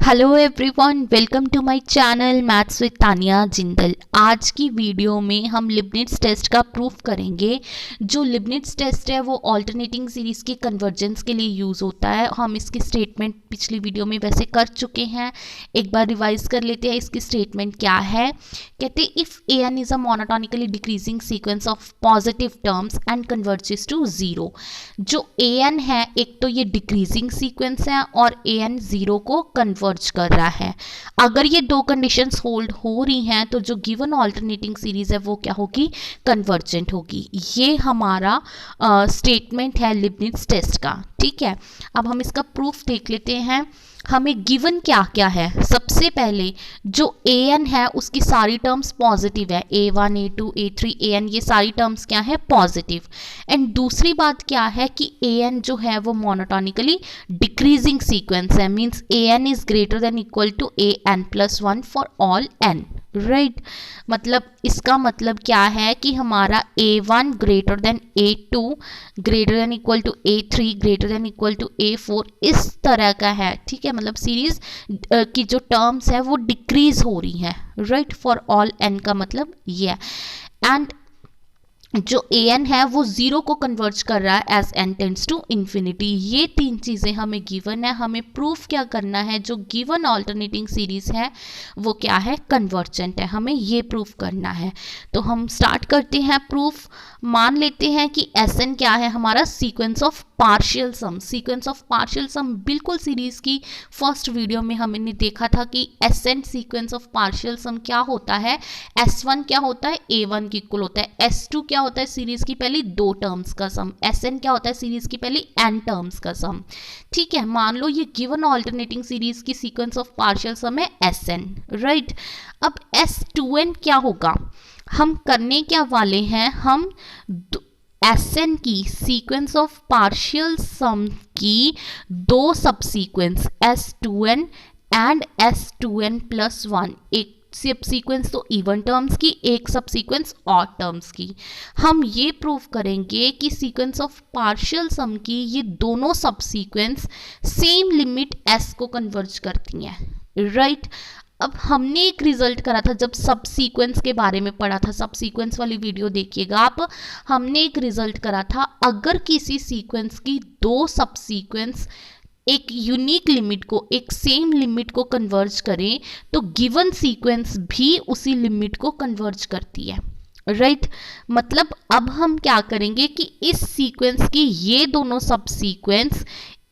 Hello everyone, welcome to my channel maths with Tania Jindal. आज की video में हम लिबनिट्ज़ टेस्ट का प्रूफ करेंगे। जो लिबनिट्ज़ टेस्ट है वो अल्टरनेटिंग सीरीज़ के कन्वर्जेंस के लिए यूज़ होता है। हम इसकी स्टेटमेंट पिछली वीडियो में वैसे कर चुके हैं, एक बार रिवाइज कर लेते हैं। इसकी स्टेटमेंट क्या है, कहते हैं if a n is a monotonically decreasing sequence of positive terms and converges to zero. जो ए एन है, एक तो ये डिक्रीजिंग सीक्वेंस है और ए एन ज़ीरो को कन्वर्ज कर रहा है। अगर ये दो कंडीशंस होल्ड हो रही हैं तो जो गिवन ऑल्टरनेटिंग सीरीज है वो क्या होगी, कन्वर्जेंट होगी। ये हमारा स्टेटमेंट है लिबनिट्ज़ टेस्ट का। ठीक है, अब हम इसका प्रूफ देख लेते हैं। हमें गिवन क्या क्या है। सबसे पहले जो ए एन है उसकी सारी टर्म्स पॉजिटिव है, A1 A2 A3 AN, ये सारी टर्म्स क्या है, पॉजिटिव। एंड दूसरी बात क्या है कि ए एन जो है वो मोनोटोनिकली डिक्रीजिंग सीक्वेंस है, means a n is greater than equal to AN+1 for all n, right. मतलब इसका मतलब क्या है कि हमारा A1 greater than A2 greater than equal to A3 greater than equal to A4 इस तरह का है। ठीक है, मतलब सीरीज की जो टर्म्स है वो डिक्रीज हो रही है, राइट, फॉर ऑल n का मतलब ये है। एंड जो ए एन है वो ज़ीरो को कन्वर्ज कर रहा है as n tends to infinity. ये तीन चीज़ें हमें गिवन है। हमें प्रूफ क्या करना है, जो गिवन ऑल्टरनेटिंग सीरीज़ है वो क्या है, कन्वर्जेंट है। हमें ये प्रूफ करना है। तो हम स्टार्ट करते हैं प्रूफ। मान लेते हैं कि एस एन क्या है, हमारा sequence of partial sum. Sequence of partial sum बिल्कुल सीरीज़ की फर्स्ट वीडियो में हमने देखा था कि S n sequence of partial sum क्या होता है। S1 क्या होता है, A1 की इक्वल होता है। S2 क्या होता है, सीरीज की पहली दो टर्म्स का सम। Sn क्या होता है, सीरीज की पहली n टर्म्स का सम। ठीक है, मान लो ये गिवन ऑल्टरनेटिंग सीरीज की सीक्वेंस ऑफ पार्शियल सम है Sn, राइट। अब S2n क्या होगा, हम करने क्या वाले हैं, हम Sn की सीक्वेंस ऑफ पार्शियल सम की दो सब सीक्वेंस S2n एंड S2n+1, एक सब सीक्वेंस तो इवन टर्म्स की, एक सब सीक्वेंस ऑड टर्म्स की। हम ये प्रूव करेंगे कि सीक्वेंस ऑफ पार्शियल सम की ये दोनों सब सीक्वेंस सेम लिमिट s को कन्वर्ज करती हैं, राइट। अब हमने एक रिजल्ट करा था जब सब सीक्वेंस के बारे में पढ़ा था, सब सीक्वेंस वाली वीडियो देखिएगा आप। हमने एक रिजल्ट करा था, अगर किसी सीक्वेंस की दो सब सीक्वेंस एक यूनिक लिमिट को, एक सेम लिमिट को कन्वर्ज करें तो गिवन सीक्वेंस भी उसी लिमिट को कन्वर्ज करती है, राइट। मतलब अब हम क्या करेंगे कि इस सीक्वेंस की ये दोनों सब सीक्वेंस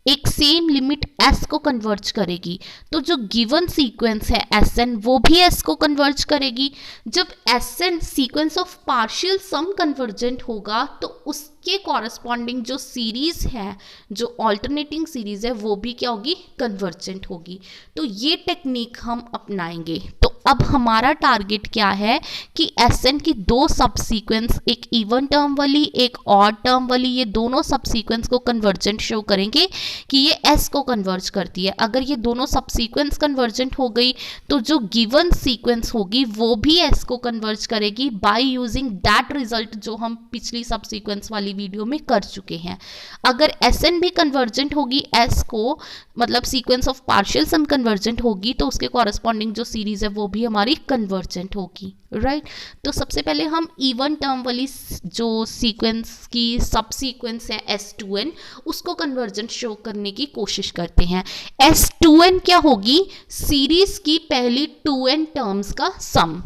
एक सेम लिमिट s को कन्वर्ज करेगी, तो जो गिवन सीक्वेंस है Sn वो भी s को कन्वर्ज करेगी। जब Sn sequence of partial sum convergent होगा तो उसके कॉरस्पॉन्डिंग जो सीरीज है, जो ऑल्टरनेटिंग सीरीज है, वो भी क्या होगी, कन्वर्जेंट होगी। तो ये टेक्निक हम अपनाएंगे। तो अब हमारा टारगेट क्या है कि Sn की दो सब सीक्वेंस, एक इवन टर्म वाली एक ऑड टर्म वाली, ये दोनों सब सीक्वेंस को कन्वर्जेंट शो करेंगे कि ये s को कन्वर्ज करती है। अगर ये दोनों सब सीक्वेंस कन्वर्जेंट हो गई तो जो गिवन सीक्वेंस होगी वो भी s को कन्वर्ज करेगी बाय यूजिंग दैट रिजल्ट जो हम पिछली सब सीक्वेंस वाली वीडियो में कर चुके हैं। अगर Sn भी कन्वर्जेंट होगी s को, मतलब sequence of partial sum convergent होगी, तो उसके कॉरस्पॉन्डिंग जो सीरीज है वो भी हमारी कन्वर्जेंट होगी, राइट। तो सबसे पहले हम इवन टर्म वाली जो सीक्वेंस की सब सीक्वेंस है S2n, उसको कन्वर्जेंट शो करने की कोशिश करते हैं। S2n क्या होगी, सीरीज की पहली 2n टर्म्स का सम,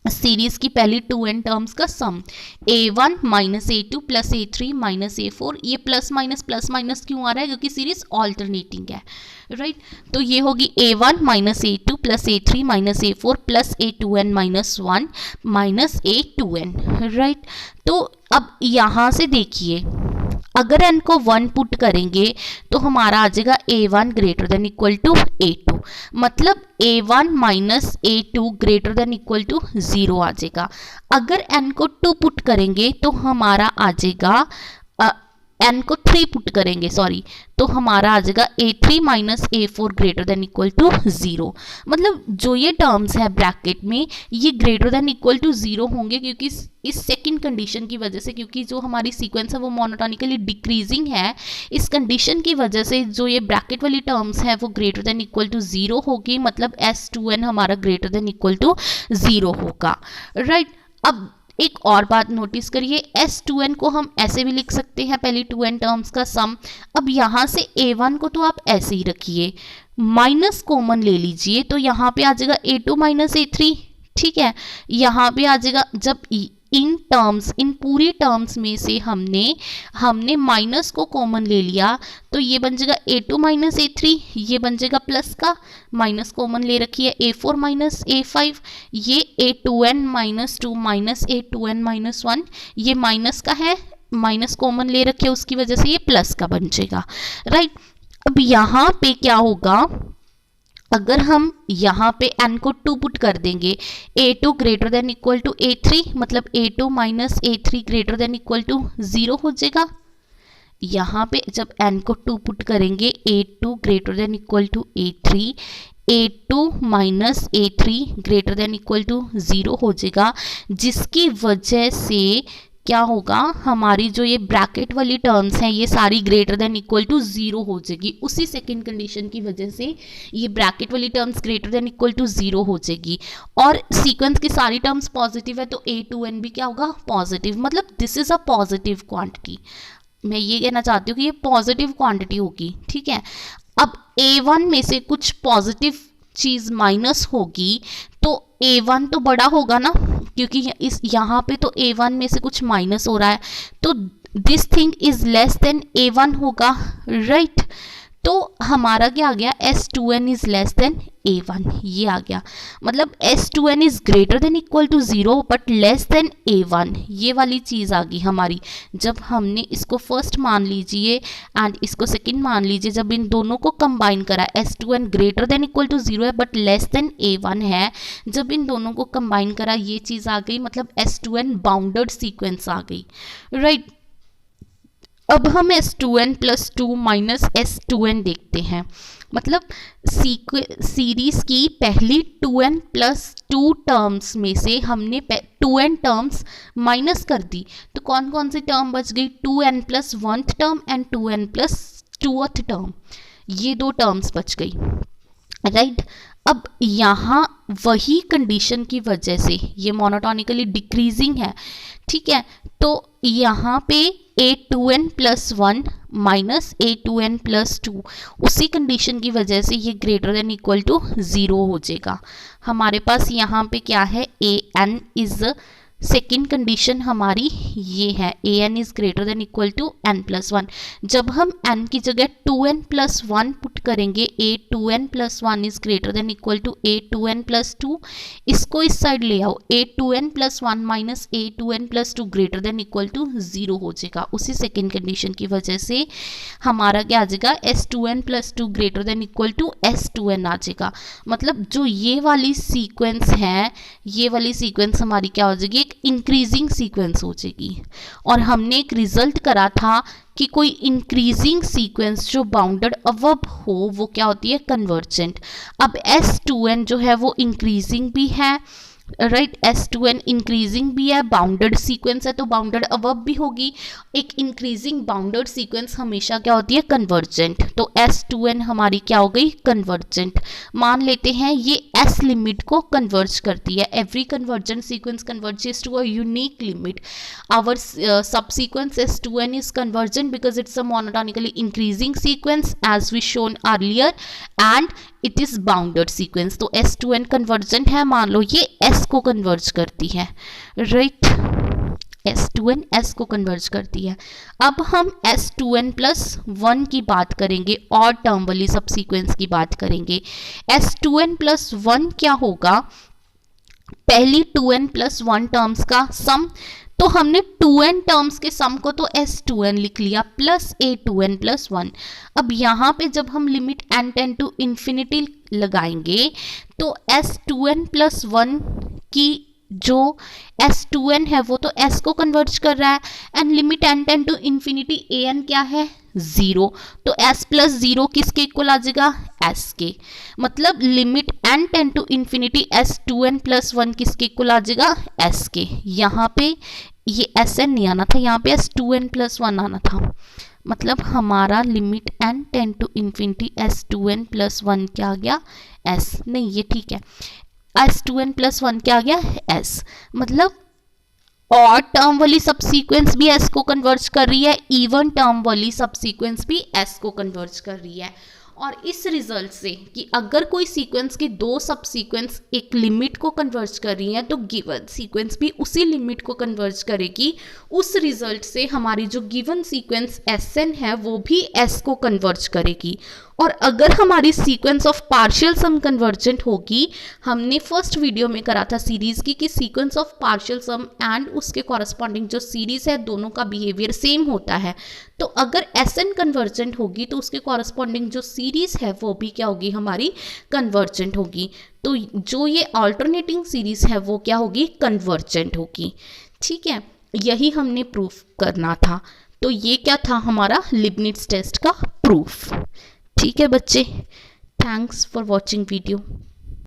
सीरीज की पहली 2n टर्म्स का सम। A1 minus A2 plus A3 minus A4, ये प्लस माइनस क्यों आ रहा है, क्योंकि सीरीज ऑल्टरनेटिंग है, राइट। तो ये होगी A1 minus A2 plus A3 minus A4 plus A2n minus 1 minus A2n, right. तो अब यहाँ से देखिए, अगर n को 1 पुट करेंगे तो हमारा आ जाएगा A1 greater than equal to A2, मतलब A1 minus A2 greater than equal to 0 आ जाएगा। अगर n को 2 पुट करेंगे तो हमारा आ जाएगा n को 3 पुट करेंगे, सॉरी, तो हमारा आ जाएगा a3 minus a4 greater than equal to 0। मतलब जो ये टर्म्स है ब्रैकेट में ये ग्रेटर देन इक्वल टू 0 होंगे, क्योंकि इस सेकंड कंडीशन की वजह से, क्योंकि जो हमारी सीक्वेंस है वो मोनोटोनिकली डिक्रीजिंग है, इस कंडीशन की वजह से जो ये ब्रैकेट वाली टर्म्स है वो ग्रेटर देन इक्वल टू 0 होगी, मतलब S2n हमारा ग्रेटर देन इक्वल टू 0 होगा, राइट। अब एक और बात नोटिस करिए, S2n को हम ऐसे भी लिख सकते हैं, पहली 2n टर्म्स का सम। अब यहाँ से A1 को तो आप ऐसे ही रखिए, माइनस कॉमन ले लीजिए, तो यहाँ पे आ जाएगा A2 माइनस A3, ठीक है। यहाँ पे आ जाएगा, जब इन पूरी टर्म्स में से हमने माइनस को कॉमन ले लिया, तो ये बन जाएगा A2 माइनस A3, ये बन जाएगा प्लस का, माइनस कॉमन ले रखी है A4 माइनस A5, ये A2n minus 2 minus A2n minus 1, ये माइनस का है, माइनस कॉमन ले रखे उसकी वजह से ये प्लस का बन जाएगा, राइट। अब यहाँ पे क्या होगा, अगर हम यहाँ पे n को 2 पुट कर देंगे, A2 greater than equal to A3, मतलब A2 minus A3 greater than equal to 0 हो जाएगा। यहाँ पे जब n को 2 पुट करेंगे, A2 greater than equal to A3, A2 minus A3 greater than equal to 0 हो जाएगा, जिसकी वजह से क्या होगा, हमारी जो ये ब्रैकेट वाली टर्म्स हैं ये सारी ग्रेटर देन इक्वल टू 0 हो जाएगी। उसी सेकंड कंडीशन की वजह से ये ब्रैकेट वाली terms greater than equal to 0 हो जाएगी, और सीक्वेंस की सारी टर्म्स पॉजिटिव है तो A2n भी क्या होगा, पॉजिटिव, मतलब this is a positive quantity. मैं ये कहना चाहती हूँ कि ये पॉजिटिव क्वांटिटी होगी, ठीक है। अब A1 में से कुछ पॉजिटिव चीज़ माइनस होगी तो A1 तो बड़ा होगा ना, क्योंकि इस यहाँ पे तो A1 में से कुछ माइनस हो रहा है, तो this thing is less than A1 होगा, राइट। तो हमारा क्या आ गया, S2n is less than A1, ये आ गया, मतलब S2n is greater than equal to 0 but less than A1, ये वाली चीज़ आ गई हमारी। जब हमने इसको फर्स्ट मान लीजिए एंड इसको सेकंड मान लीजिए, जब इन दोनों को कंबाइन करा, S2n greater than equal to 0 है बट लेस देन A1 है, जब इन दोनों को कंबाइन करा ये चीज़ आ गई, मतलब S2n बाउंडेड सीक्वेंस आ गई, राइट। अब हम S2n प्लस 2 माइनस S2n देखते हैं, मतलब सीरीज की पहली 2n प्लस 2 टर्म्स में से हमने 2n टर्म्स माइनस कर दी, तो कौन कौन सी टर्म बच गई, 2n plus 1th term and 2n plus 2th term, ये 2 टर्म्स बच गई, राइट। अब यहाँ वही कंडीशन की वजह से ये मोनोटोनिकली डिक्रीजिंग है, ठीक है, तो यहाँ पे A2n plus 1 minus A2n plus 2, उसी कंडीशन की वजह से ये ग्रेटर देन इक्वल टू 0 हो जाएगा। हमारे पास यहाँ पे क्या है, an इज सेकेंड कंडीशन हमारी ये है, an is greater than equal to n plus 1। जब हम n की जगह 2n प्लस 1 पुट करेंगे, A2n plus 1 is greater than equal to A2n plus 2, इसको इस साइड ले आओ, A2n plus 1 minus A2n plus 2 greater than equal to 0 हो जाएगा। उसी सेकेंड कंडीशन की वजह से हमारा क्या आ जाएगा, S2n plus 2 greater than equal to S2n आ जाएगा। मतलब जो ये वाली सीक्वेंस है, ये वाली सीक्वेंस हमारी क्या हो जाएगी, इंक्रीजिंग सीक्वेंस हो जाएगी। और हमने एक रिजल्ट करा था कि कोई इंक्रीजिंग सीक्वेंस जो बाउंडेड अबव हो वो क्या होती है, कन्वर्जेंट। अब S2n जो है वो इंक्रीजिंग भी है, राइट, S2n इंक्रीजिंग भी है, बाउंडेड सीक्वेंस है तो बाउंडेड अबव भी होगी। एक इंक्रीजिंग बाउंडेड सीक्वेंस हमेशा क्या होती है, कन्वर्जेंट, तो S2n हमारी क्या हो गई, कन्वर्जेंट। मान लेते हैं ये S लिमिट को कन्वर्ज करती है, every convergent sequence converges to a unique limit. Our subsequence S2n is convergent because it's a monotonically increasing sequence as we shown earlier and it is bounded sequence. तो S2n convergent है, मान लो ये S को converge करती है, right, S2n S को converge करती है। अब हम S2n प्लस 1 की बात करेंगे और टर्म वाली सब सीक्वेंस की बात करेंगे। S2n प्लस 1 क्या होगा, पहली 2n प्लस 1 टर्म्स का सम, तो हमने 2n टर्म्स के सम को तो S2n लिख लिया प्लस A2n प्लस 1। अब यहाँ पे जब हम limit n tend to infinity लगाएंगे तो S2n प्लस 1 की जो S2n है वो तो S को कन्वर्ज कर रहा है, and limit n tend to infinity an क्या है 0, तो s प्लस 0 किसके इक्वल आ जाएगा s के, मतलब limit n tend to infinity S2n plus 1 किसके इक्वल आ जाएगा s के। यहाँ पे ये Sn नहीं आना था, यहाँ पे S2n प्लस 1 आना था, मतलब हमारा limit n tend to infinity S2n plus 1 क्या आ गया s, नहीं ये ठीक है, S2n प्लस 1 क्या आ गया s, मतलब और टर्म वाली सब सीक्वेंस भी s को कन्वर्ज कर रही है, इवन टर्म वाली सब सीक्वेंस भी s को कन्वर्ज कर रही है। और इस रिजल्ट से कि अगर कोई सीक्वेंस की दो सब सीक्वेंस एक लिमिट को कन्वर्ज कर रही है तो गिवन सीक्वेंस भी उसी लिमिट को कन्वर्ज करेगी। उस रिजल्ट से हमारी जो गिवन सीक्वेंस Sn है वो भी s को कन्वर्ज करेगी। और अगर हमारी sequence of partial sum convergent होगी, हमने फर्स्ट वीडियो में करा था सीरीज की कि sequence of partial sum and उसके कॉरस्पॉन्डिंग जो सीरीज है दोनों का बिहेवियर सेम होता है, तो अगर Sn कन्वर्जेंट होगी तो उसके कॉरस्पॉन्डिंग जो सीरीज है वो भी क्या होगी हमारी कन्वर्जेंट होगी। तो जो ये अल्टरनेटिंग सीरीज है वो क्या होगी कन्वर्जेंट होगी। ठीक है, यही हमने प्रूफ करना था। तो ये क्या था हमारा लिबनिट्ज टेस्ट का प्रूफ। ठीक है बच्चे, थैंक्स फॉर वॉचिंग वीडियो।